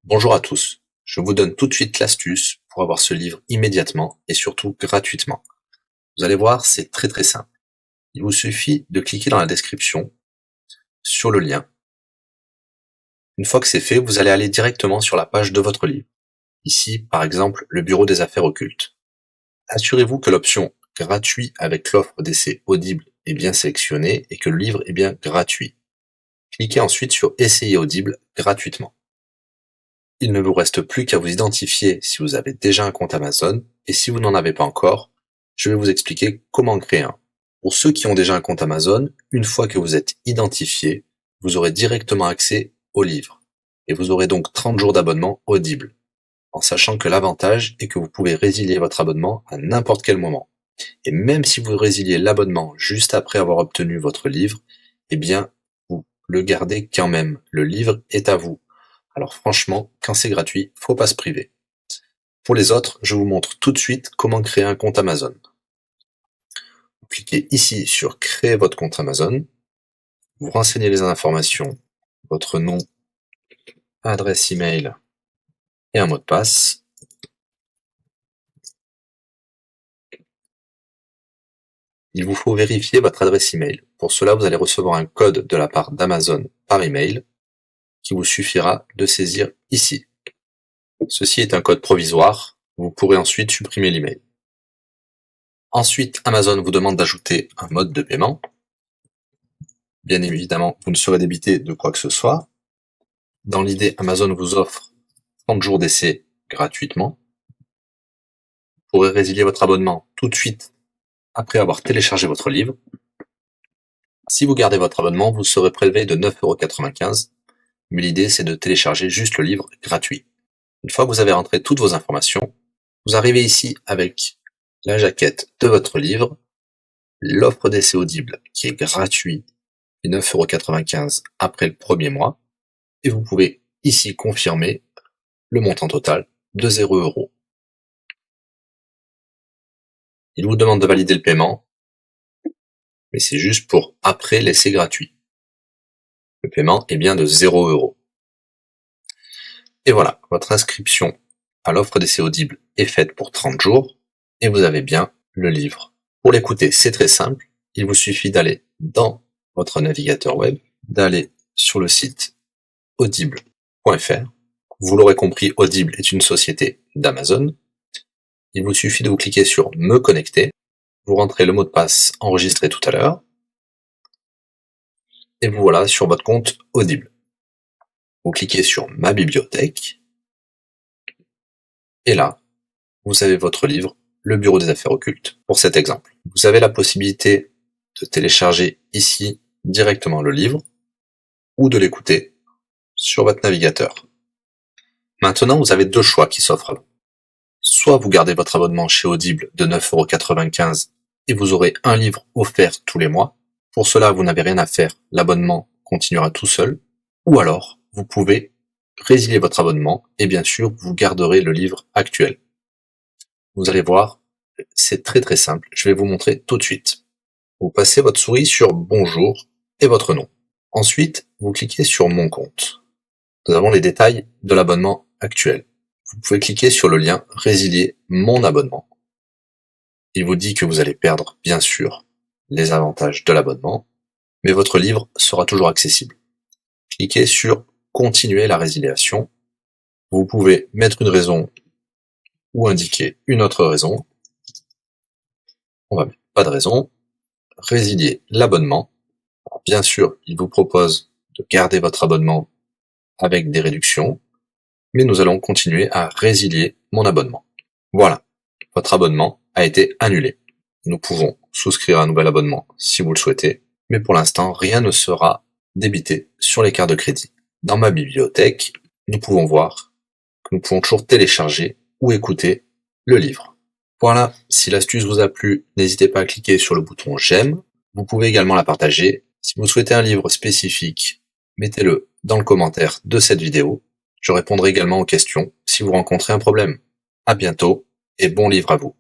Bonjour à tous, je vous donne tout de suite l'astuce pour avoir ce livre immédiatement et surtout gratuitement. Vous allez voir, c'est très simple. Il vous suffit de cliquer dans la description sur le lien. Une fois que c'est fait, vous allez aller directement sur la page de votre livre. Ici, par exemple, le bureau des affaires occultes. Assurez-vous que l'option gratuit avec l'offre d'essai Audible est bien sélectionnée et que le livre est bien gratuit. Cliquez ensuite sur Essayer Audible gratuitement. Il ne vous reste plus qu'à vous identifier si vous avez déjà un compte Amazon, et si vous n'en avez pas encore, je vais vous expliquer comment créer un. Pour ceux qui ont déjà un compte Amazon, une fois que vous êtes identifié, vous aurez directement accès au livre, et vous aurez donc 30 jours d'abonnement Audible, en sachant que l'avantage est que vous pouvez résilier votre abonnement à n'importe quel moment. Et même si vous résiliez l'abonnement juste après avoir obtenu votre livre, eh bien, vous le gardez quand même. Le livre est à vous. Alors franchement, quand c'est gratuit, faut pas se priver. Pour les autres, je vous montre tout de suite comment créer un compte Amazon. Vous cliquez ici sur créer votre compte Amazon. Vous renseignez les informations, votre nom, adresse email et un mot de passe. Il vous faut vérifier votre adresse email. Pour cela, vous allez recevoir un code de la part d'Amazon par email qui vous suffira de saisir ici. Ceci est un code provisoire. Vous pourrez ensuite supprimer l'email. Ensuite, Amazon vous demande d'ajouter un mode de paiement. Bien évidemment, vous ne serez débité de quoi que ce soit. Dans l'idée, Amazon vous offre 30 jours d'essai gratuitement. Vous pourrez résilier votre abonnement tout de suite après avoir téléchargé votre livre. Si vous gardez votre abonnement, vous serez prélevé de 9,95 €, mais l'idée c'est de télécharger juste le livre gratuit. Une fois que vous avez rentré toutes vos informations, vous arrivez ici avec la jaquette de votre livre, l'offre d'essai Audible qui est gratuit et 9,95 € après le premier mois, et vous pouvez ici confirmer le montant total de 0 €. Il vous demande de valider le paiement, mais c'est juste pour après l'essai gratuit. Le paiement est bien de 0 €. Et voilà, votre inscription à l'offre d'essai Audible est faite pour 30 jours, et vous avez bien le livre. Pour l'écouter, c'est très simple, il vous suffit d'aller dans votre navigateur web, d'aller sur le site audible.fr. Vous l'aurez compris, Audible est une société d'Amazon. Il vous suffit de vous cliquer sur Me connecter, vous rentrez le mot de passe enregistré tout à l'heure, et vous voilà sur votre compte Audible. Vous cliquez sur Ma bibliothèque, et là, vous avez votre livre, Le Bureau des affaires occultes, pour cet exemple. Vous avez la possibilité de télécharger ici directement le livre, ou de l'écouter sur votre navigateur. Maintenant, vous avez deux choix qui s'offrent à vous. Soit vous gardez votre abonnement chez Audible de 9,95 € et vous aurez un livre offert tous les mois. Pour cela, vous n'avez rien à faire, l'abonnement continuera tout seul. Ou alors, vous pouvez résilier votre abonnement et bien sûr, vous garderez le livre actuel. Vous allez voir, c'est très simple, je vais vous montrer tout de suite. Vous passez votre souris sur Bonjour et votre nom. Ensuite, vous cliquez sur Mon compte. Nous avons les détails de l'abonnement actuel. Vous pouvez cliquer sur le lien Résilier mon abonnement. Il vous dit que vous allez perdre, bien sûr, les avantages de l'abonnement, mais votre livre sera toujours accessible. Cliquez sur Continuer la résiliation. Vous pouvez mettre une raison ou indiquer une autre raison. On va mettre pas de raison. Résilier l'abonnement. Bien sûr, il vous propose de garder votre abonnement avec des réductions, mais nous allons continuer à résilier mon abonnement. Voilà, votre abonnement a été annulé. Nous pouvons souscrire un nouvel abonnement si vous le souhaitez, mais pour l'instant, rien ne sera débité sur les cartes de crédit. Dans ma bibliothèque, nous pouvons voir que nous pouvons toujours télécharger ou écouter le livre. Voilà, si l'astuce vous a plu, n'hésitez pas à cliquer sur le bouton j'aime. Vous pouvez également la partager. Si vous souhaitez un livre spécifique, mettez-le dans le commentaire de cette vidéo. Je répondrai également aux questions si vous rencontrez un problème. À bientôt et bon livre à vous.